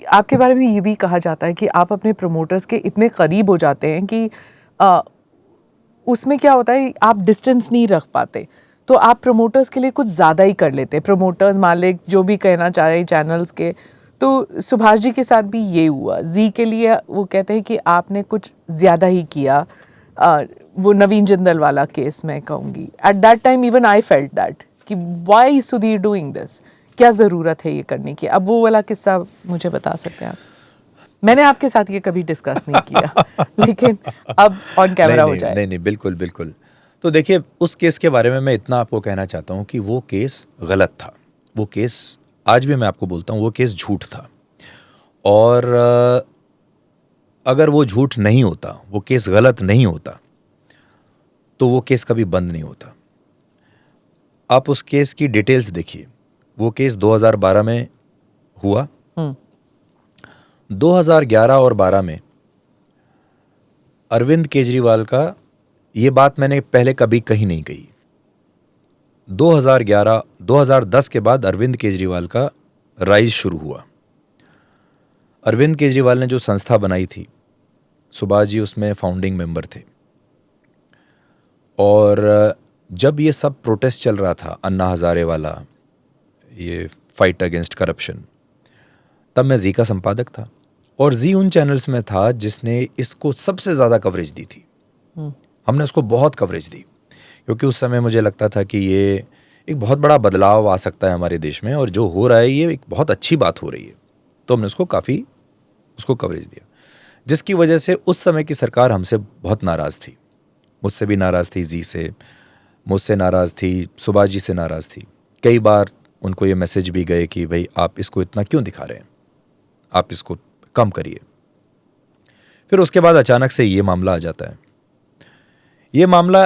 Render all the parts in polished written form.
आपके बारे में ये भी कहा जाता है कि आप अपने प्रमोटर्स के इतने करीब हो जाते हैं कि उसमें क्या होता है, आप डिस्टेंस नहीं रख पाते, तो आप प्रमोटर्स के लिए कुछ ज़्यादा ही कर लेते हैं। प्रमोटर्स, मालिक, जो भी कहना चाह रहे हैं चैनल्स के। तो सुभाष जी के साथ भी ये हुआ। जी के लिए वो कहते हैं कि आपने कुछ ज़्यादा ही किया। वो नवीन जिंदल वाला केस मैं कहूँगी, at that time even I felt that कि why is Sudhir doing this, क्या ज़रूरत है ये करने की। अब वो वाला किस्सा मुझे बता सकते हैं आप? मैंने आपके साथ ये कभी डिस्कस नहीं किया लेकिन अब ऑन कैमरा हो जाए। नहीं, बिल्कुल बिल्कुल। तो देखिए, उस केस के बारे में मैं इतना आपको कहना चाहता हूँ कि वो केस गलत था। वो केस आज भी मैं आपको बोलता हूँ, वो केस झूठ था। और अगर वो झूठ नहीं होता, वो केस गलत नहीं होता, तो वो केस कभी बंद नहीं होता। आप उस केस की डिटेल्स देखिए। वो केस 2012 में हुआ। 2011 और 12 में अरविंद केजरीवाल का, ये बात मैंने पहले कभी कहीं नहीं कही, 2010 के बाद अरविंद केजरीवाल का राइज शुरू हुआ। अरविंद केजरीवाल ने जो संस्था बनाई थी, सुभाष जी उसमें फाउंडिंग मेंबर थे। और जब ये सब प्रोटेस्ट चल रहा था, अन्ना हजारे वाला, ये फाइट अगेंस्ट करप्शन, तब मैं जी का संपादक था। और जी उन चैनल्स में था जिसने इसको सबसे ज़्यादा कवरेज दी थी। हमने उसको बहुत कवरेज दी, क्योंकि उस समय मुझे लगता था कि ये एक बहुत बड़ा बदलाव आ सकता है हमारे देश में, और जो हो रहा है ये एक बहुत अच्छी बात हो रही है। तो हमने उसको कवरेज दिया, जिसकी वजह से उस समय की सरकार हमसे बहुत नाराज़ थी। मुझसे भी नाराज़ थी, जी से, मुझसे नाराज़ थी, सुभाष जी से नाराज़ थी। कई बार उनको ये मैसेज भी गए कि भाई आप इसको इतना क्यों दिखा रहे हैं, आप इसको कम करिए। फिर उसके बाद अचानक से ये मामला आ जाता है। ये मामला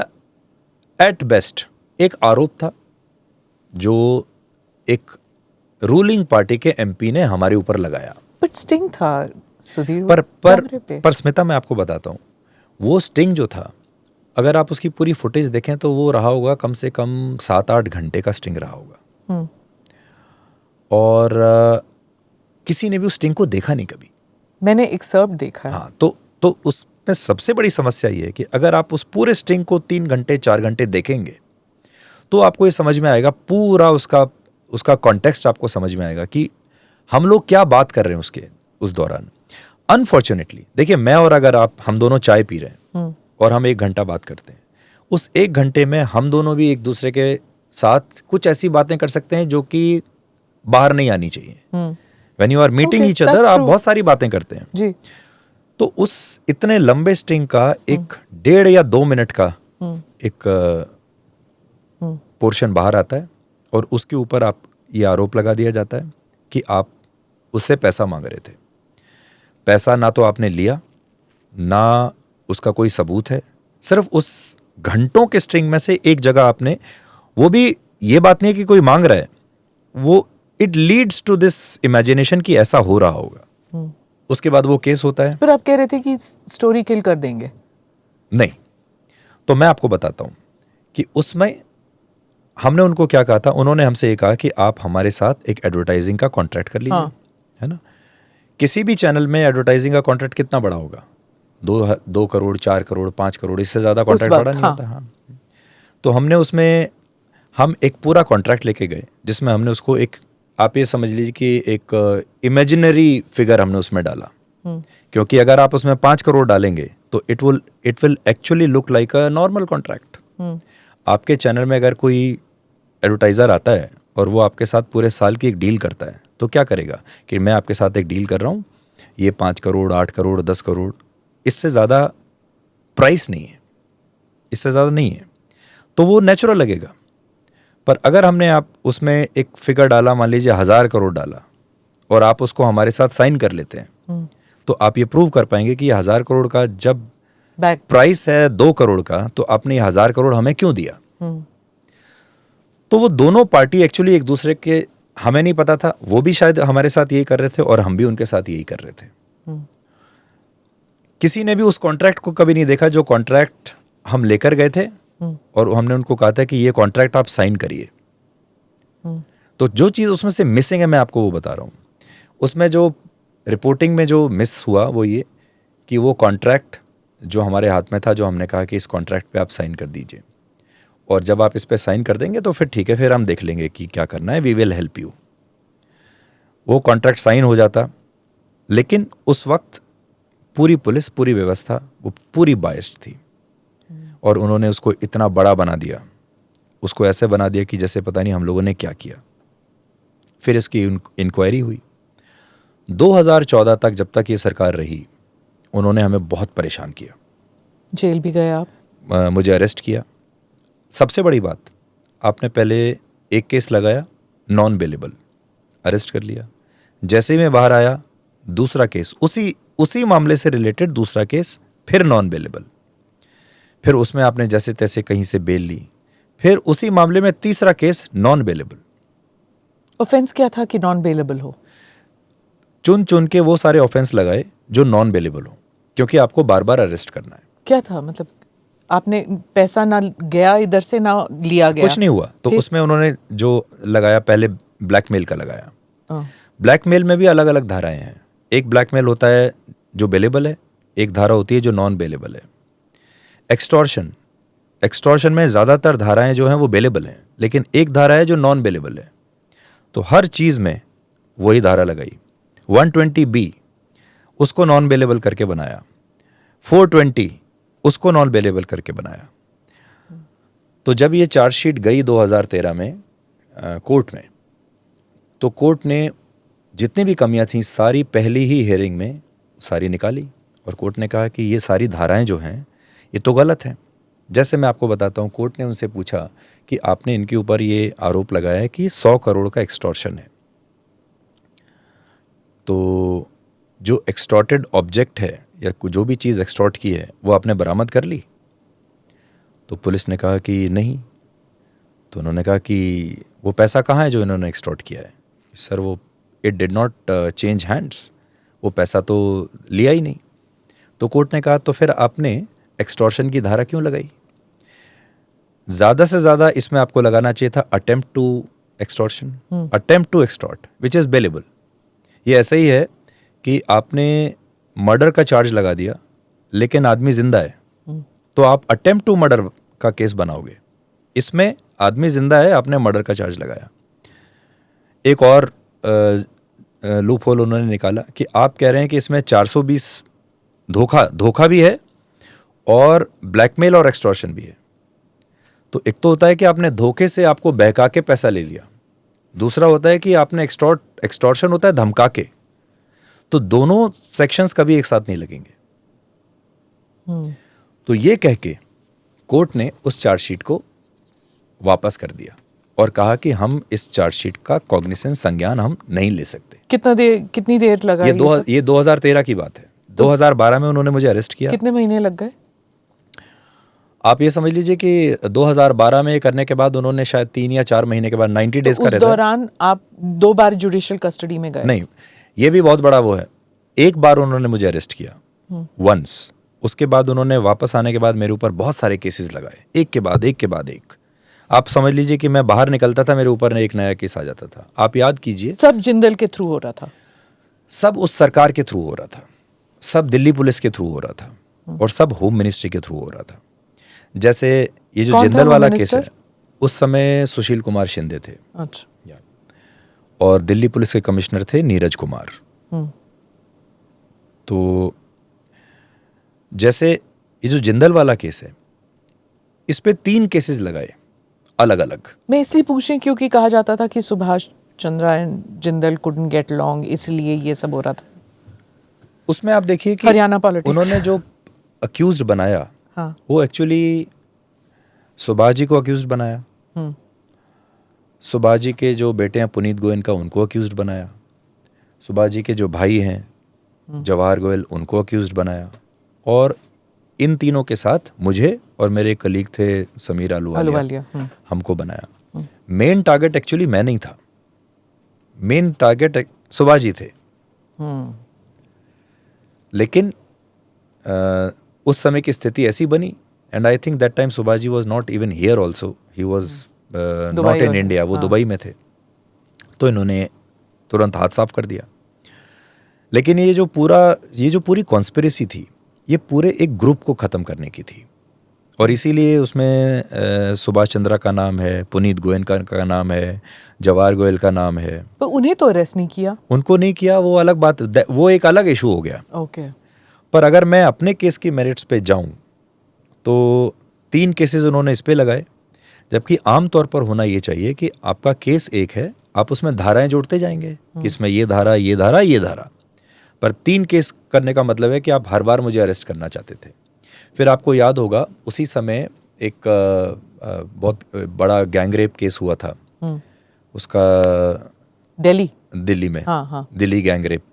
एट बेस्ट एक आरोप था जो एक रूलिंग पार्टी के एमपी ने हमारे ऊपर लगाया। बट स्टिंग था सुधीर, पर स्मिता, मैं आपको बताता हूँ, वो स्टिंग जो था, अगर आप उसकी पूरी फुटेज देखें तो वो रहा होगा कम से कम 7-8 घंटे का स्टिंग रहा होगा। और किसी ने भी उस स्टिंग को देखा नहीं कभी। मैंने एक्सर्प्ट देखा है। हाँ, तो उसमें सबसे बड़ी समस्या ये है कि अगर आप उस पूरे स्टिंग को 3 घंटे 4 घंटे देखेंगे तो आपको ये समझ में आएगा, पूरा उसका कॉन्टेक्स्ट आपको समझ में आएगा कि हम लोग क्या बात कर रहे हैं उस दौरान। अनफॉर्चुनेटली देखिए, मैं और अगर हम दोनों चाय पी रहे हैं और हम 1 घंटा बात करते हैं, उस 1 घंटे में हम दोनों भी एक दूसरे के साथ कुछ ऐसी बातें कर सकते हैं जो कि बाहर नहीं आनी चाहिए। When you are meeting each other, आप बहुत सारी बातें करते हैं जी। तो उस इतने लंबे स्ट्रिंग का एक 1.5 या 2 मिनट का एक पोर्शन बाहर आता है, और उसके ऊपर आप ये आरोप लगा दिया जाता है कि आप उससे पैसा मांग रहे थे। पैसा ना तो आपने लिया, ना उसका कोई सबूत है। सिर्फ उस घंटों के स्ट्रिंग में से एक जगह आपने, वो भी ये बात नहीं है कि कोई मांग रहा है, वो it leads to this imagination कि ऐसा हो रहा होगा। उसके बाद वो केस होता है। फिर आप कह रहे थे कि स्टोरी किल कर देंगे। नहीं, तो मैं आपको बताता हूं कि उसमें हमने उनको क्या कहा था। उन्होंने हमसे ये कहा कि आप हमारे साथ एक एडवर्टाइजिंग का कॉन्ट्रैक्ट कर लीजिए। है ना, किसी भी चैनल में एडवर्टाइजिंग का कॉन्ट्रैक्ट कितना बड़ा होगा? 2 करोड़, 4 करोड़, 5 करोड़, इससे ज्यादा कॉन्ट्रैक्ट बड़ा नहीं होता। हाँ, तो हमने उसमें हम एक पूरा कॉन्ट्रैक्ट लेके गए, जिसमें हमने उसको एक, आप ये समझ लीजिए कि एक इमेजिनरी फिगर हमने उसमें डाला। क्योंकि अगर आप उसमें 5 करोड़ डालेंगे तो it will actually look like a normal contract. आपके चैनल में अगर कोई एडवर्टाइजर आता है और वो आपके साथ पूरे साल की एक डील करता है, तो क्या करेगा कि मैं आपके साथ एक डील कर रहा हूँ, ये 5 करोड़, 8 करोड़, 10 करोड़, इससे ज़्यादा प्राइस नहीं है, इससे ज़्यादा नहीं है, तो वो नेचुरल लगेगा। पर अगर हमने आप उसमें एक फिगर डाला, मान लीजिए 1000 करोड़ डाला, और आप उसको हमारे साथ साइन कर लेते हैं, तो आप ये प्रूव कर पाएंगे कि 1000 करोड़ का जब प्राइस है 2 करोड़ का, तो आपने 1000 करोड़ हमें क्यों दिया? तो वो दोनों पार्टी एक्चुअली एक दूसरे के, हमें नहीं पता था, वो भी शायद हमारे साथ यही कर रहे थे और हम भी उनके साथ यही कर रहे थे। किसी ने भी उस कॉन्ट्रैक्ट को कभी नहीं देखा जो कॉन्ट्रैक्ट हम लेकर गए थे, और हमने उनको कहा था कि ये कॉन्ट्रैक्ट आप साइन करिए। तो जो चीज़ उसमें से मिसिंग है, मैं आपको वो बता रहा हूँ। उसमें जो रिपोर्टिंग में जो मिस हुआ वो ये कि वो कॉन्ट्रैक्ट जो हमारे हाथ में था, जो हमने कहा कि इस कॉन्ट्रैक्ट पे आप साइन कर दीजिए, और जब आप इस पे साइन कर देंगे तो फिर ठीक है, फिर हम देख लेंगे कि क्या करना है, वी विल हेल्प यू। वो कॉन्ट्रैक्ट साइन हो जाता, लेकिन उस वक्त पूरी पुलिस, पूरी व्यवस्था वो पूरी बायस्ड थी, और उन्होंने उसको इतना बड़ा बना दिया, उसको ऐसे बना दिया कि जैसे पता नहीं हम लोगों ने क्या किया। फिर इसकी इंक्वायरी हुई। 2014 तक, जब तक ये सरकार रही, उन्होंने हमें बहुत परेशान किया। जेल भी गए आप? मुझे अरेस्ट किया। सबसे बड़ी बात, आपने पहले एक केस लगाया नॉन बेलेबल, अरेस्ट कर लिया। जैसे ही मैं बाहर आया, दूसरा केस उसी मामले से रिलेटेड, दूसरा केस फिर नॉन बेलेबल, फिर उसमें आपने जैसे तैसे कहीं से बेल ली, फिर उसी मामले में तीसरा केस नॉन बेलेबल। ऑफेंस क्या था कि नॉन बेलेबल हो? चुन चुन के वो सारे ऑफेंस लगाए जो नॉन बेलेबल हो, क्योंकि आपको बार बार अरेस्ट करना है। क्या था मतलब? आपने पैसा ना गया इधर से, ना लिया गया? कुछ नहीं हुआ। तो उसमें उन्होंने जो लगाया, पहले ब्लैकमेल का लगाया। ब्लैकमेल में भी अलग अलग धाराएं हैं। एक ब्लैकमेल होता है जो बेलेबल है, एक धारा होती है जो नॉन बेलेबल है। एक्सटॉर्शन में ज़्यादातर धाराएं जो हैं वो बेलेबल हैं, लेकिन एक धारा है जो नॉन बेलेबल है। तो हर चीज़ में वही धारा लगाई। 120B उसको नॉन बेलेबल करके बनाया, 420 उसको नॉन बेलेबल करके बनाया। तो जब ये चार्जशीट गई 2013 में कोर्ट में, तो कोर्ट ने जितनी भी कमियां थीं सारी पहली ही हियरिंग में सारी निकाली, और कोर्ट ने कहा कि ये सारी धाराएं जो हैं ये तो गलत हैं। जैसे मैं आपको बताता हूँ, कोर्ट ने उनसे पूछा कि आपने इनके ऊपर ये आरोप लगाया है कि 100 करोड़ का एक्सटॉर्शन है, तो जो एक्सटॉर्टेड ऑब्जेक्ट है या जो भी चीज़ एक्सटॉर्ट की है वो आपने बरामद कर ली? तो पुलिस ने कहा कि नहीं। तो उन्होंने कहा कि वो पैसा कहाँ है जो इन्होंने एक्सटॉर्ट किया है? सर वो it did not change hands, वो पैसा तो लिया ही नहीं। तो कोर्ट ने कहा तो फिर आपने एक्सटॉर्शन की धारा क्यों लगाई? ज़्यादा से ज़्यादा इसमें आपको लगाना चाहिए था attempt to extortion, attempt to extort which is bailable. ये ऐसा ही है कि आपने मर्डर का चार्ज लगा दिया लेकिन आदमी जिंदा है, तो आप अटेम्प्ट टू मर्डर का केस बनाओगे। इसमें आदमी जिंदा है, आपने मर्डर का चार्ज लगाया। एक और लूप होल उन्होंने निकाला कि आप कह रहे हैं कि इसमें 420 धोखा भी है और ब्लैकमेल और एक्सटॉर्शन भी है। तो एक तो होता है कि आपने धोखे से आपको बहका के पैसा ले लिया, दूसरा होता है कि आपने एक्सटॉर्शन होता है धमका के। तो दोनों सेक्शंस कभी एक साथ नहीं लगेंगे। तो ये कह के कोर्ट ने उस चार्जशीट को वापस कर दिया और कहा कि हम इस चार्जशीट का कॉग्निसेंस, संज्ञान हम नहीं ले सकते। कितनी देर लगा? ये 2013 की बात है। 2012 में उन्होंने मुझे अरेस्ट किया। कितने महीने लग गए? आप ये समझ लीजिए कि 2012 में करने के बाद उन्होंने शायद 3 या 4 महीने के बाद 90 डेज का रहता है। उस दौरान आप 2 बार जुडिशियल कस्टडी में गए? नहीं, ये भी बहुत बड़ा वो है। एक बार उन्होंने मुझे अरेस्ट किया, वंस। उसके बाद उन्होंने वापस आने के बाद मेरे ऊपर बहुत सारे केसेस लगाए, एक के बाद एक। आप समझ लीजिए कि मैं बाहर निकलता था, मेरे ऊपर एक नया केस आ जाता था। आप याद कीजिए, सब जिंदल के थ्रू हो रहा था? सब उस सरकार के थ्रू हो रहा था, सब दिल्ली पुलिस के थ्रू हो रहा था, और सब होम मिनिस्ट्री के थ्रू हो रहा था। जैसे ये जो जिंदल वाला केस है, उस समय सुशील कुमार शिंदे थे। अच्छा। और दिल्ली पुलिस के कमिश्नर थे नीरज कुमार। तो जैसे ये जो जिंदल वाला केस है, इस पे 3 केसेस लगाए अलग अलग। मैं इसलिए पूछ रही क्योंकि कहा जाता था कि Subhash Chandra and Jindal couldn't get along, इसलिए ये सब हो रहा था। उसमें आप देखिए कि हरियाणा पॉलिटिक्स, उन्होंने जो अक्यूज्ड बनाया, हाँ, वो एक्चुअली सुभाष जी को अक्यूज्ड बनाया। सुभाष जी के जो बेटे हैं पुनीत गोयन का, उनको अक्यूज्ड बनाया। सुभाष जी के जो भाई हैं जवाहर गोयल, उनको अक्यूज्ड बनाया। और इन तीनों के साथ मुझे और मेरे कलीग थे समीर आलूवालिया, हमको बनाया। मेन टारगेट एक्चुअली मैं नहीं था, मेन टारगेट सुभाष जी थे। लेकिन उस समय की स्थिति ऐसी बनी, and I think that time Subhash ji was not even here also, he was not in India, वो दुबई में थे। तो इन्होंने तुरंत हाथ साफ कर दिया। लेकिन ये जो पूरी कॉन्स्पिरेसी थी, ये पूरे एक ग्रुप को ख़त्म करने की थी। और इसीलिए उसमें सुभाष चंद्रा का नाम है, पुनीत गोयल का नाम है, जवाहर गोयल का नाम है। पर उन्हें तो अरेस्ट नहीं किया। उनको नहीं किया, वो अलग बात, वो एक अलग इशू हो गया। ओके। पर अगर मैं अपने केस की मेरिट्स पे जाऊं तो 3 केसेस उन्होंने इस पे लगाए, जबकि आमतौर पर होना ये चाहिए कि आपका केस एक है, आप उसमें धाराएं जोड़ते जाएंगे कि इसमें ये धारा, ये धारा, ये धारा। पर 3 केस करने का मतलब है कि आप हर बार मुझे अरेस्ट करना चाहते थे। फिर आपको याद होगा उसी समय एक बहुत बड़ा गैंगरेप केस हुआ था, उसका दिल्ली में। हाँ। दिल्ली गैंगरेप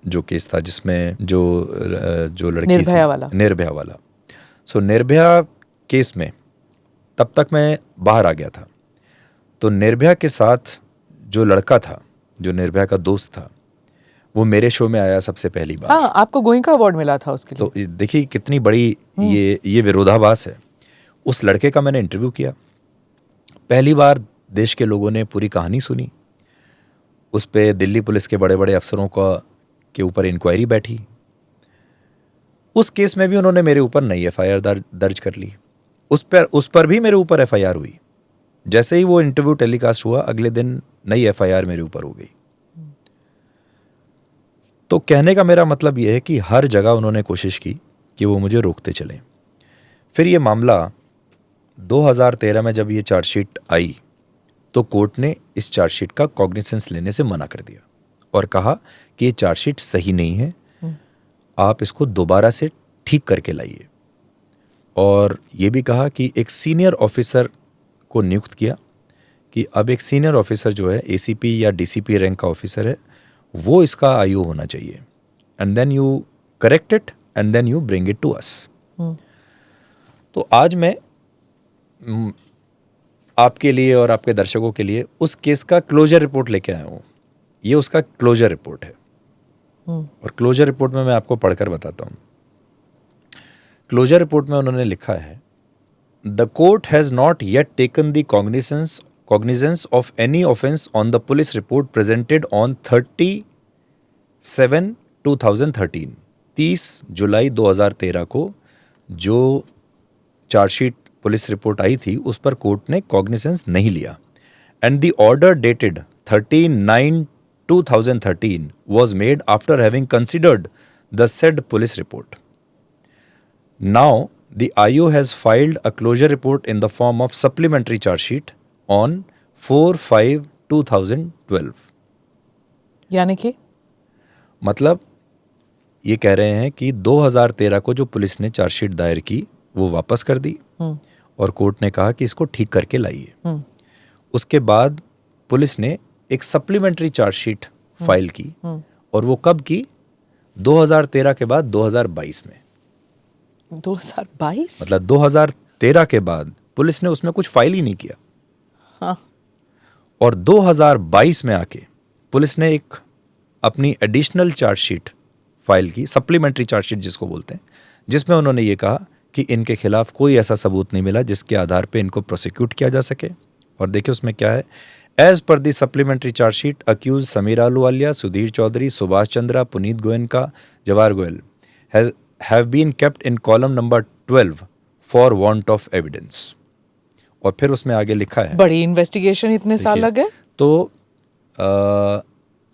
जो केस था, जिसमें जो लड़की निर्भया वाला। सो निर्भया केस में तब तक मैं बाहर आ गया था। तो निर्भया के साथ जो लड़का था, जो निर्भया का दोस्त था, वो मेरे शो में आया सबसे पहली बार। हाँ, आपको गोइंका अवार्ड मिला था उसके लिए। तो देखिए कितनी बड़ी ये विरोधाभास है। उस लड़के का मैंने इंटरव्यू किया, पहली बार देश के लोगों ने पूरी कहानी सुनी, उस पे दिल्ली पुलिस के बड़े बड़े अफसरों के ऊपर इंक्वायरी बैठी। उस केस में भी उन्होंने मेरे ऊपर नई एफआईआर दर्ज कर ली। उस पर भी मेरे ऊपर एफआईआर हुई। जैसे ही वो इंटरव्यू टेलीकास्ट हुआ, अगले दिन नई एफआईआर मेरे ऊपर हो गई। तो कहने का मेरा मतलब यह है कि हर जगह उन्होंने कोशिश की कि वो मुझे रोकते चलें। फिर ये मामला 2013 में जब ये चार्जशीट आई, तो कोर्ट ने इस चार्जशीट का कॉग्निसेंस लेने से मना कर दिया और कहा कि ये चार्जशीट सही नहीं है, आप इसको दोबारा से ठीक करके लाइए। और ये भी कहा कि एक सीनियर ऑफिसर को नियुक्त किया कि अब एक सीनियर ऑफिसर जो है, एसीपी या डीसीपी रैंक का ऑफिसर है, वो इसका आयु होना चाहिए, and then you correct it and then you bring it to us. तो आज मैं आपके लिए और आपके दर्शकों के लिए उस केस का क्लोजर रिपोर्ट लेके आया हूँ। ये उसका क्लोजर रिपोर्ट है और क्लोजर रिपोर्ट में मैं आपको पढ़कर बताता हूँ। क्लोजर रिपोर्ट में उन्होंने लिखा है, the court has not yet taken the cognizance of any offense on the police report presented on 30/7/2013, 30 जुलाई 2013 को जो चार्जशीट पुलिस रिपोर्ट आई थी, उस पर कोर्ट ने कॉग्निसेंस नहीं लिया। And the order dated 13/9/2013 was made after having considered the said police report. Now the IO has filed a closure report in the form of supplementary charge sheet on 4/5/2012. यानी कि मतलब ये कह रहे हैं कि 2013 को जो पुलिस ने चार्जशीट दायर की, वो वापस कर दी और कोर्ट ने कहा कि इसको ठीक करके लाइए। उसके बाद पुलिस ने एक सप्लीमेंट्री चार्जशीट फाइल की, और वो कब की? 2013 के बाद 2022 में। 2022 मतलब 2013 के बाद पुलिस ने उसमें कुछ फाइल ही नहीं किया। हाँ। और 2022 में आके पुलिस ने एक अपनी एडिशनल चार्जशीट फाइल की, सप्लीमेंट्री चार्जशीट जिसको बोलते हैं, जिसमें उन्होंने ये कहा कि इनके खिलाफ कोई ऐसा सबूत नहीं मिला जिसके आधार पे इनको प्रोसिक्यूट किया जा सके। और देखिए उसमें क्या है, as per the supplementary chargesheet accused Sameer Ahluwalia, Sudhir Chaudhary, Subhash Chandra, Punit Goenka, Jawahar Goyal have been kept in column number 12 for want of evidence। और फिर उसमें आगे लिखा है, बड़ी इन्वेस्टिगेशन, इतने साल लग गए। तो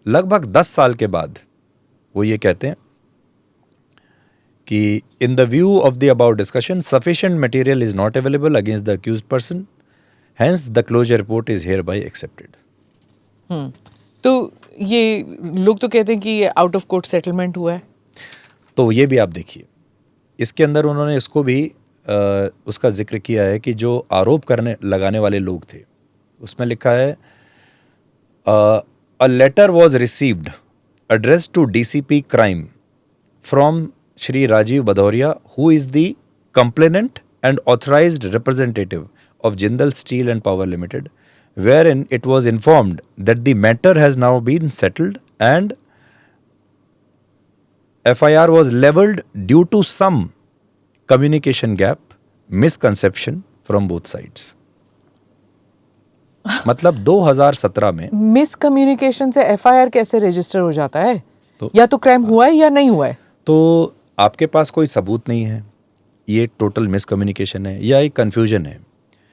लगभग 10 साल के बाद वो ये कहते हैं कि in the view of the about discussion sufficient material is not available against the accused person, hence the closure report is hereby accepted. तो ये लोग तो कहते हैं कि ये आउट ऑफ कोर्ट सेटलमेंट हुआ है। तो ये भी आप देखिए, इसके अंदर उन्होंने इसको भी उसका जिक्र किया है कि जो आरोप लगाने वाले लोग थे, उसमें लिखा है a letter was received address to DCP crime from Shri Rajeev Bhadauria, who is the complainant and authorised representative of Jindal Steel and Power Limited, wherein it was informed that the matter has now been settled and FIR was leveled due to some communication gap, misconception from both sides। मतलब 2017 में miscommunication से FIR कैसे register हो जाता है? या तो crime हुआ है या नहीं हुआ है? तो आपके पास कोई सबूत नहीं है, ये टोटल मिसकम्युनिकेशन है या एक कंफ्यूजन है,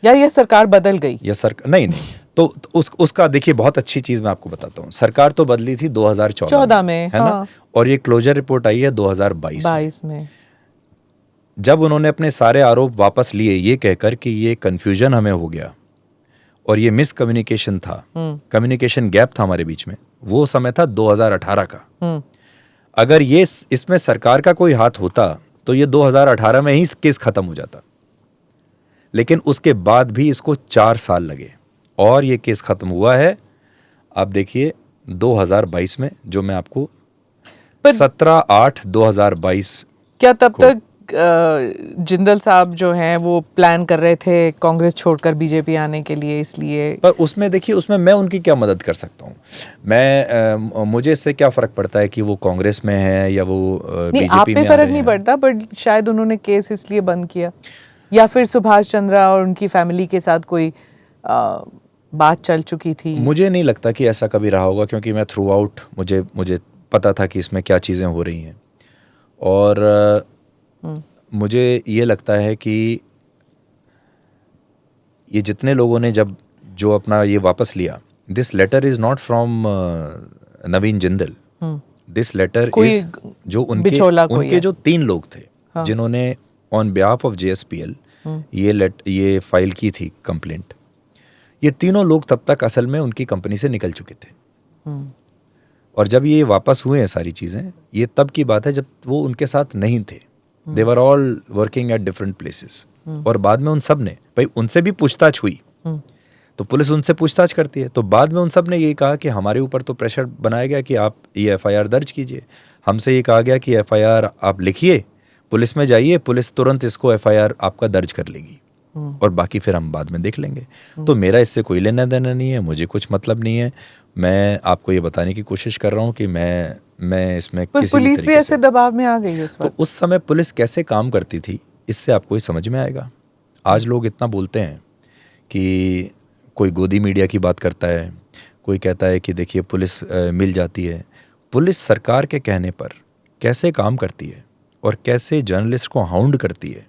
या ये सरकार बदल गई? या नहीं तो उसका देखिए, बहुत अच्छी चीज मैं आपको बताता हूँ। सरकार तो बदली थी 2014 में, है ना, और ये क्लोजर रिपोर्ट आई है 2022 में। जब उन्होंने अपने सारे आरोप वापस लिए ये कहकर कि ये कंफ्यूजन हमें हो गया और ये मिसकम्युनिकेशन था, कम्युनिकेशन गैप था हमारे बीच में, वो समय था 2018 का। अगर ये इसमें सरकार का कोई हाथ होता तो ये 2018 में ही केस खत्म हो जाता, लेकिन उसके बाद भी इसको 4 साल लगे और ये केस खत्म हुआ है। आप देखिए 2022 में, जो मैं आपको 17/8/2022। क्या तब तक जिंदल साहब जो हैं वो प्लान कर रहे थे कांग्रेस छोड़कर बीजेपी आने के लिए, इसलिए? पर उसमें देखिए, उसमें मैं उनकी क्या मदद कर सकता हूँ? मुझे इससे क्या फर्क पड़ता है कि वो कांग्रेस में है या वो नहीं, आप पे फर्क नहीं पड़ता, बट शायद उन्होंने केस इसलिए बंद किया, या फिर सुभाष चंद्रा और उनकी फैमिली के साथ कोई बात चल चुकी थी। मुझे नहीं लगता कि ऐसा कभी रहा होगा, क्योंकि मैं थ्रू आउट मुझे पता था कि इसमें क्या चीज़ें हो रही हैं, और मुझे ये लगता है कि ये जितने लोगों ने जो अपना ये वापस लिया, this letter is not from Naveen Jindal, this letter is जो उनके जो 3 लोग थे, हाँ, जिन्होंने ऑन बिहाफ ऑफ JSPL ये फाइल की थी कंप्लेंट, ये तीनों लोग तब तक असल में उनकी कंपनी से निकल चुके थे। और जब ये वापस हुए हैं सारी चीज़ें, ये तब की बात है जब वो उनके साथ नहीं थे। They were all working at different places. और बाद में उन सब ने, भाई उनसे भी पूछताछ हुई, तो पुलिस उनसे पूछताछ करती है, तो बाद में उन सब ने ये कहा कि हमारे ऊपर तो प्रेशर बनाया गया कि आप ये FIR दर्ज कीजिए, हमसे ये कहा गया कि FIR आप लिखिए, पुलिस में जाइए, पुलिस तुरंत इसको FIR आपका दर्ज कर लेगी और बाकी फिर हम बाद में देख लेंगे। तो मेरा इससे कोई लेना देना नहीं है, मुझे कुछ मतलब नहीं है। मैं आपको ये बताने की कोशिश कर रहा हूँ कि मैं इसमें किसी पुलिस भी ऐसे दबाव में आ गई उस वक्त। तो उस समय पुलिस कैसे काम करती थी, इससे आपको समझ में आएगा। आज लोग इतना बोलते हैं कि कोई गोदी मीडिया की बात करता है, कोई कहता है कि देखिए पुलिस मिल जाती है। पुलिस सरकार के कहने पर कैसे काम करती है और कैसे जर्नलिस्ट को हाउंड करती है,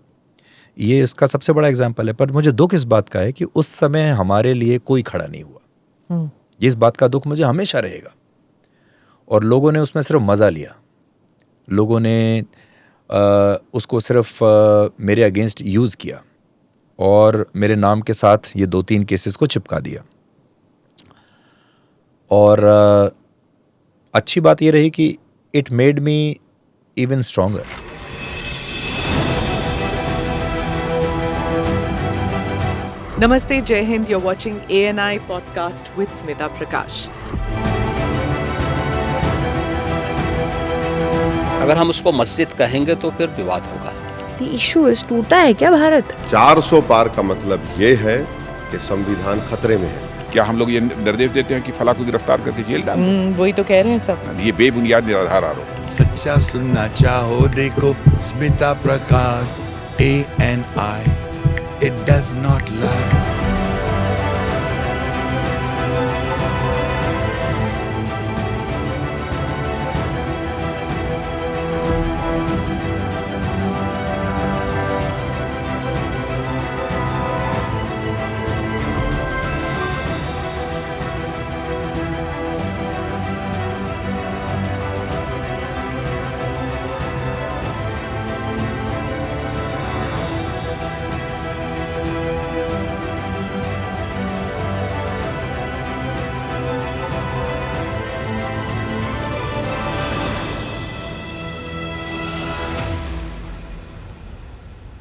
ये इसका सबसे बड़ा एग्जाम्पल है। पर मुझे दुख इस बात का है कि उस समय हमारे लिए कोई खड़ा नहीं हुआ। इस बात का दुख मुझे हमेशा रहेगा। और लोगों ने उसमें सिर्फ मज़ा लिया, लोगों ने उसको सिर्फ मेरे अगेंस्ट यूज़ किया और मेरे नाम के साथ ये 2-3 केसेस को चिपका दिया। और अच्छी बात ये रही कि it made me even stronger. नमस्ते, जय Hind. You're watching ANI podcast with Smita Prakash. अगर हम उसको मस्जिद कहेंगे तो फिर विवाद होगा। The issue is टूटा है क्या भारत? 400 पार का मतलब ये है कि संविधान खतरे में है। क्या हम लोग ये निर्देश देते हैं कि फला को गिरफ्तार करके जेल डाल दें? वही तो कह रहे हैं सब। ये बेबुनियाद निराधार आरोप। सच्चा सुनना चाहो देखो स्मिता प्रकाश ANI, it does not lie।